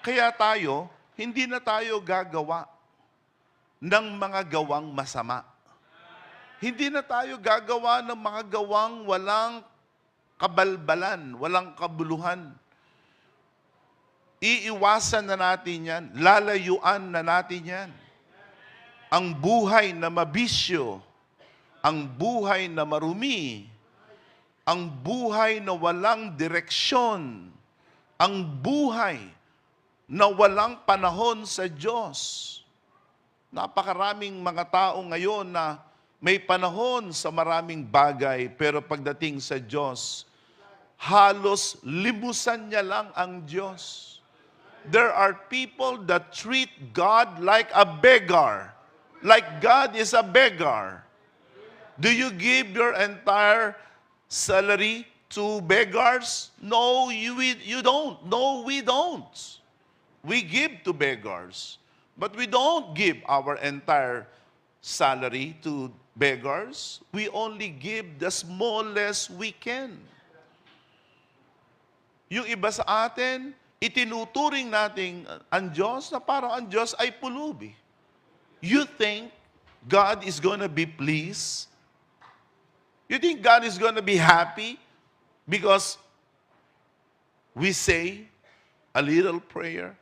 Kaya tayo, hindi na tayo gagawa ng mga gawang masama. Hindi na tayo gagawa ng mga gawang walang kabalbalan, walang kabuluhan. Iiwasan na natin yan, lalayuan na natin yan. Ang buhay na mabisyo, ang buhay na marumi, ang buhay na walang direksyon, ang buhay na walang panahon sa Diyos. Napakaraming mga tao ngayon na may panahon sa maraming bagay, pero pagdating sa Diyos, halos libusan niya lang ang Diyos. There are people that treat God like a beggar, like God is a beggar. Do you give your entire salary to beggars? No, you don't. No, we don't. We give to beggars. But we don't give our entire salary to beggars. We only give the smallest we can. Yung iba sa atin, itinuturing natin ang Diyos na parang ang Diyos ay pulubi. You think God is gonna be pleased? You think God is gonna be happy because we say a little prayer?